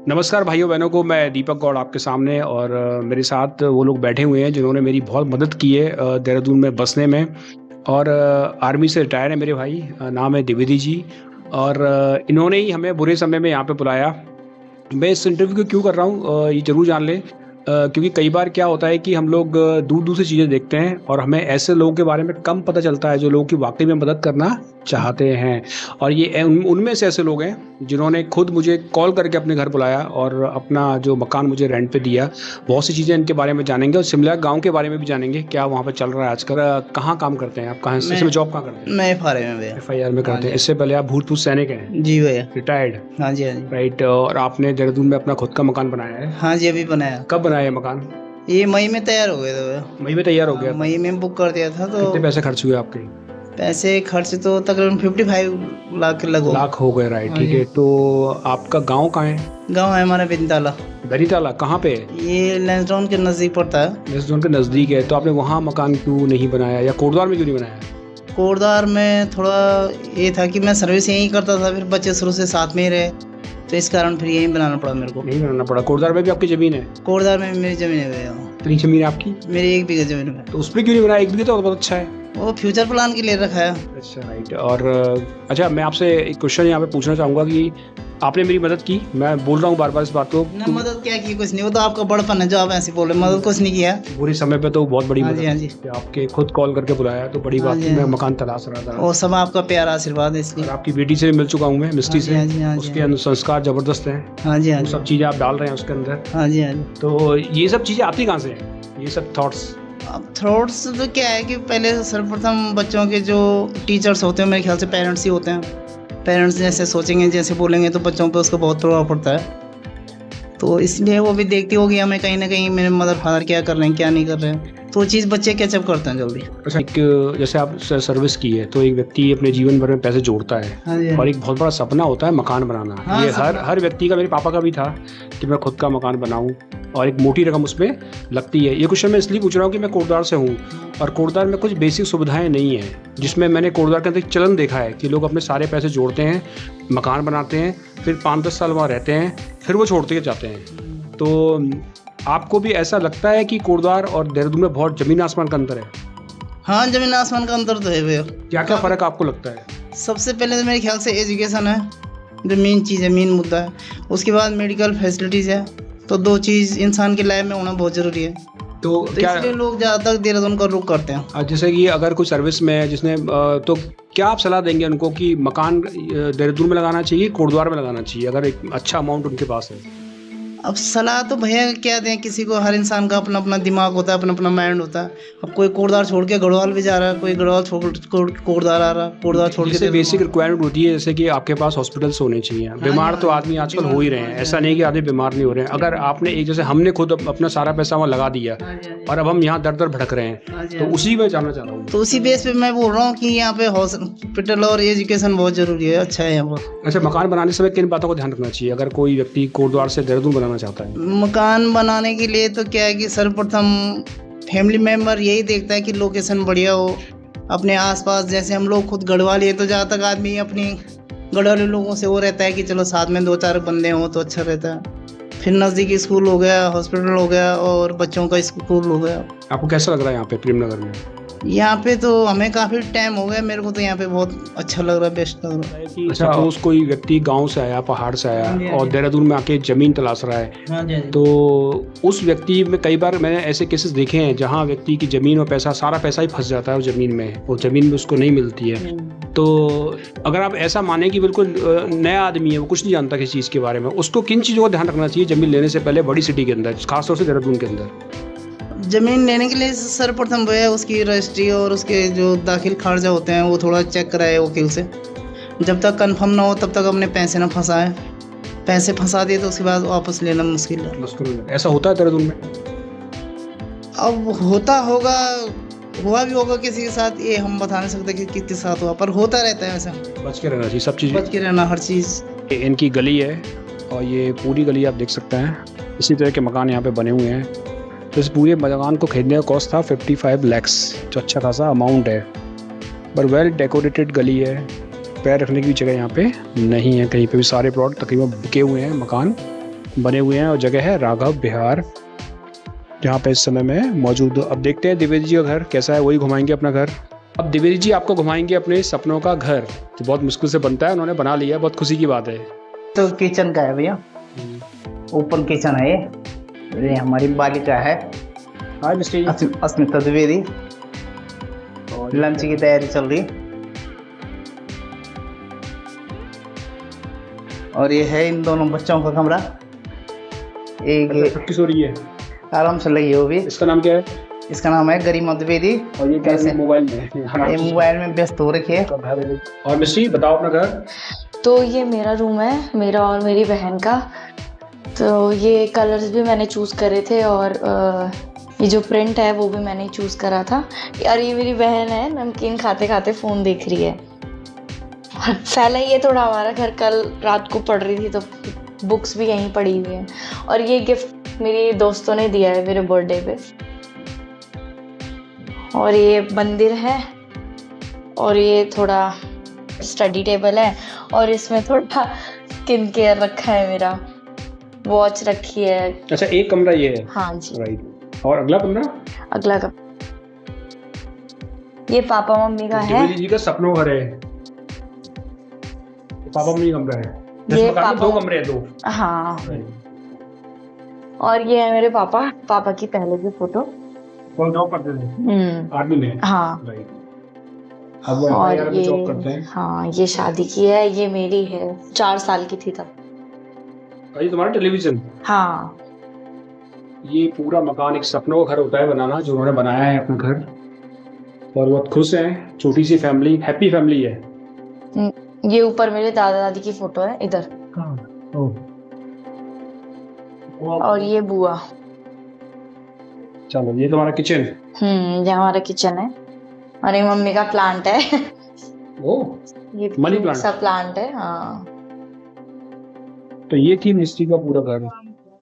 नमस्कार भाइयों बहनों को, मैं दीपक गौड़ आपके सामने और मेरे साथ वो लोग बैठे हुए हैं जिन्होंने मेरी बहुत मदद की है देहरादून में बसने में। और आर्मी से रिटायर है मेरे भाई, नाम है द्विवेदी जी। और इन्होंने ही हमें बुरे समय में यहाँ पे बुलाया। मैं इस इंटरव्यू को क्यों कर रहा हूँ ये ज़रूर जान लें, क्योंकि कई बार क्या होता है कि हम लोग दूर-दूर से चीज़ें देखते हैं और हमें ऐसे लोगों के बारे में कम पता चलता है जो लोगों की वाक़ई में मदद करना चाहते हैं। और ये उनमें से ऐसे लोग हैं जिन्होंने खुद मुझे कॉल करके अपने घर बुलाया और अपना जो मकान मुझे रेंट पे दिया। बहुत सी चीज़ें इनके बारे में जानेंगे और शिमला गाँव के बारे में भी जानेंगे, क्या वहाँ पे चल रहा है आजकल। कहाँ काम करते हैं आप? कहाँ से इसमें जॉब कहाँ करते हैं? मैं एफआरए में भैया। एफआईआर में हाँ करते हैं। जी। इससे पहले आप भूतपूर्व सैनिक हैं, जी भैया। रिटायर्ड, हाँ जी, हाँ जी। राइट। और आपने देहरादून में अपना खुद का मकान बनाया है। हाँ जी, अभी बनाया। कब बनाया है मकान? ये मई में तैयार हो गया था भैया। मई में तैयार हो गया था। मई में बुक कर दिया था तो कितने पैसे खर्च हुए आपके? पैसे खर्च तो तकरीबन 55 लाख के लगभग। लाख हो गए, राइट। हाँ ठीक जी। है, तो आपका गांव कहाँ है? गाँव है हमारा बिंदाला। दरीताला कहाँ पे है? ये लैंसडाउन के नज़दीक पड़ता है। वेस्ट जोन के नज़दीक है। तो आपने वहाँ मकान क्यों नहीं बनाया या कोटद्वार में क्यों नहीं बनाया? कोटद्वार में थोड़ा ये था कि मैं सर्विस यहीं करता था, फिर बच्चे शुरू से साथ में ही रहे, तो इस कारण फिर यहीं बनाना पड़ा मेरे को। नहीं बनाना पड़ा। कोटद्वार में भी आपकी ज़मीन है? कोटद्वार में मेरी ज़मीन है भैया। कितनी ज़मीन है आपकी? मेरी 1 बीघा ज़मीन है। तो उस पर क्यों नहीं बनाया? 1 बीघा तो बहुत अच्छा है। वो फ्यूचर प्लान के लिए रखा है। अच्छा, राइट। और अच्छा, मैं आपसे एक क्वेश्चन यहाँ पे पूछना चाहूँगा कि आपने मेरी मदद की। मैं बोल रहा हूँ बार बार इस बात को। ना मदद क्या की, कुछ नहीं, वो तो आपका बड़पन है जो आप ऐसे बोले, मदद कुछ नहीं किया। बुरे समय पे तो बहुत बड़ी हाँ मदद जी, हाँ जी। कि आपके खुद कॉल करके बुलाया तो बड़ी हाँ बात जी, थी। मैं हाँ। मकान तलाश रहा था वो सब आपका प्यार आशीर्वाद है और इसलिए। आपकी बेटी से भी मिल चुका हूँ मैं, मिस्टी हाँ जी, से। हाँ जी, हाँ जी, उसके हाँ संस्कार ज़बरदस्त हैं। हाँ जी, हाँ वो जी। सब चीज़ें आप डाल रहे हैं उसके अंदर। हाँ जी, हाँ जी। तो ये सब चीज़ें आती कहाँ से हैं, ये सब थॉट्स? अब थ्रोट्स तो क्या है कि पहले सर्वप्रथम बच्चों के जो टीचर्स होते हैं, मेरे ख्याल से पेरेंट्स ही होते हैं। पेरेंट्स जैसे सोचेंगे, जैसे बोलेंगे, तो बच्चों पे उसका बहुत प्रभाव पड़ता है। तो इसलिए वो भी देखती होगी हमें कहीं ना कहीं, मेरे मदर फादर क्या कर रहे हैं क्या नहीं कर रहे हैं, तो वो चीज़ बच्चे कैचअप करते हैं जल्दी। अच्छा, एक जैसे आप सर्विस की है तो एक व्यक्ति अपने जीवन भर में पैसे जोड़ता है हाँ जी, और एक बहुत बड़ा सपना होता है मकान बनाना। हाँ, ये हर सपना। हर व्यक्ति का, मेरे पापा का भी था कि मैं खुद का मकान बनाऊं और एक मोटी रकम उसमें लगती है। ये क्वेश्चन मैं इसलिए पूछ रहा हूँ कि मैं कोटद्वार से हूँ और कोटद्वार में कुछ बेसिक सुविधाएं नहीं हैं, जिसमें मैंने कोटद्वार के अंदर एक चलन देखा है कि लोग अपने सारे पैसे जोड़ते हैं, मकान बनाते हैं, फिर 5-10 साल वहाँ रहते हैं, फिर वो छोड़ते जाते हैं। तो आपको भी ऐसा लगता है कि कोटद्वार और देहरादून में बहुत ज़मीन आसमान का अंतर है? हाँ, जमीन आसमान का अंतर तो है भैया। क्या क्या फ़र्क आपको लगता है? सबसे पहले तो मेरे ख्याल से एजुकेशन है जो मेन चीज़ है, मेन मुद्दा है। उसके बाद मेडिकल फैसिलिटीज़ है। तो 2 चीज़ इंसान की लाइफ में होना बहुत ज़रूरी है। तो क्या इसलिए लोग ज़्यादातर देहरादून का रुख करते हैं। जैसे कि अगर कोई सर्विस में है जिसने तो क्या आप सलाह देंगे उनको कि मकान देहरादून में लगाना चाहिए, कोटद्वार में लगाना चाहिए, अगर एक अच्छा अमाउंट उनके पास है? अब सलाह तो भैया क्या दें, किसी को, हर इंसान का अपना अपना दिमाग होता है, अपना अपना माइंड होता है। अब कोई कोटद्वार छोड़ के गढ़वाल भी जा रहा है, कोई गढ़वाल छोड़ कोटद्वार आ रहा है, कोटद्वार छोड़ के जैसे बेसिक रिक्वायरमेंट होती है, जैसे कि आपके पास हॉस्पिटल्स होने चाहिए। बीमार तो आदमी आजकल हो ही रहे हैं, ऐसा नहीं कि आदमी बीमार नहीं हो रहे हैं। अगर आपने एक, जैसे हमने खुद अपना सारा पैसा वहाँ लगा दिया और अब हम यहाँ दर दर भटक रहे हैं, तो उसी में जानना चाह रहा हूँ। तो उसी बेस पे मैं बोल रहा हूँ कि यहाँ पे हॉस्पिटल और एजुकेशन बहुत ज़रूरी है, अच्छा है यहाँ पर। अच्छा, मकान बनाने समय किन बातों को ध्यान रखना चाहिए अगर कोई व्यक्ति कोटद्वार से देहरादून बनाना चाहता है? मकान बनाने के लिए तो क्या है कि सर्वप्रथम फैमिली मेम्बर यही देखता है कि लोकेशन बढ़िया हो, अपने आसपास। जैसे हम लोग खुद गढ़वाली है तो जहाँ तक आदमी अपनी गढ़वाली लोगों से वो रहता है कि चलो साथ में 2-4 बंदे हों तो अच्छा रहता है। फिर नज़दीकी स्कूल हो गया, हॉस्पिटल हो गया और बच्चों का स्कूल हो गया। आपको कैसा लग रहा है यहाँ पे प्रेमनगर में? यहाँ पे तो हमें काफ़ी टाइम हो गया, मेरे को तो यहाँ पे बहुत अच्छा लग रहा है, बेस्ट लग रहा है। अच्छा, सपोज कोई व्यक्ति गांव से आया, पहाड़ से आया और देहरादून में आके ज़मीन तलाश रहा है, हाँ जी, तो उस व्यक्ति में कई बार मैंने ऐसे केसेस देखे हैं जहां व्यक्ति की ज़मीन और पैसा, सारा पैसा ही फंस जाता है उस ज़मीन में, और ज़मीन में उसको नहीं मिलती है। तो अगर आप ऐसा माने कि बिल्कुल नया आदमी है, वो कुछ नहीं जानता किसी चीज़ के बारे में, उसको किन चीज़ों का ध्यान रखना चाहिए ज़मीन लेने से पहले बड़ी सिटी के अंदर, खासतौर से देहरादून के अंदर? ज़मीन लेने के लिए सर्वप्रथम वो है उसकी रजिस्ट्री और उसके जो दाखिल खारजा होते हैं वो थोड़ा चेक कराए वकील से। जब तक कंफर्म ना हो तब तक अपने पैसे ना फंसाए। पैसे फंसा दिए तो उसके बाद वापस लेना मुश्किल है। ऐसा होता है देहरादून में? अब होता होगा, हुआ भी होगा किसी के साथ, ये हम बता नहीं सकते कि किसके साथ हुआ, पर होता रहता है। ऐसा बच के रहना चाहिए सब चीज़। बच के रहना हर चीज़। इनकी गली है और ये पूरी गली आप देख सकते हैं, इसी तरह के मकान यहाँ पे बने हुए हैं। तो इस पूरे मकान को खरीदने का कॉस्ट था 55 लैक्स, जो अच्छा खासा अमाउंट है। पर वेल डेकोरेटेड गली है, पैर रखने की जगह यहाँ पे नहीं है कहीं पे भी। सारे प्लॉट तकरीबन बिके हुए हैं मकान, बने हुए हैं और जगह है राघव बिहार, जहाँ पे इस समय मैं मौजूद हूँ। अब देखते हैं द्विवेदी जी का घर कैसा है, वही घुमाएंगे अपना घर। अब द्विवेदी जी आपको घुमाएंगे अपने सपनों का घर, जो बहुत मुश्किल से बनता है, उन्होंने बना लिया, बहुत खुशी की बात है। तो किचन का है भैया, ओपन किचन है ये हमारी बालिका है हाय मिस्टर अस्मिता द्विवेदी, लंच की तैयारी चल रही। और ये है इन दोनों बच्चों का कमरा, एक प्रैक्टिस हो रही है, आराम से लगी हो भी। इसका नाम क्या है? इसका नाम है गरिमा द्विवेदी। और ये कैसे मोबाइल में? ये मोबाइल में व्यस्त हो रखे है। और मिस्टी बताओ अपना घर। तो ये मेरा रूम है, मेरा और मेरी बहन का। तो ये कलर्स भी मैंने चूज़ करे थे और ये जो प्रिंट है वो भी मैंने चूज़ करा था। और ये मेरी बहन है, नमकीन खाते खाते फ़ोन देख रही है। फैला ही है थोड़ा हमारा घर, कल रात को पढ़ रही थी तो बुक्स भी यहीं पड़ी हुई हैं। और ये गिफ्ट मेरी दोस्तों ने दिया है मेरे बर्थडे पे। और ये मंदिर है और ये थोड़ा स्टडी टेबल है और इसमें थोड़ा स्किन केयर रखा है, मेरा वॉच रखी है। अच्छा, एक कमरा ये है? हाँ जी। राइट। और अगला कमरा? अगला कमरा ये पापा मम्मी का है। द्विवेदी जी का सपनों घर है, पापा मम्मी कमरा है। ये पापा दो कमरे हैं, दो। हाँ। और ये है मेरे पापा की पहले की फोटो। कौन जॉब करते थे? आर्मी में? हाँ। राइट। अब वो FIR में जॉब करते हैं। हाँ, ये शादी की है, ये मेरी है, 4 साल की थी तब। ये तुम्हारा टेलीविजन? हाँ। ये पूरा मकान एक सपनों का घर होता है बनाना, जो उन्होंने बनाया है अपना घर, और बहुत खुश हैं। छोटी सी फैमिली, हैप्पी फैमिली है। ये ऊपर मेरे दादा दादी की फोटो है इधर। और ये बुआ। चलो, ये तुम्हारा किचन? ये हमारा किचन है। और ये मम्मी का प्लांट है। ओ, ये मनी प्लांट सा प्लांट है। हाँ। तो ये थी मिस्टी का पूरा घर।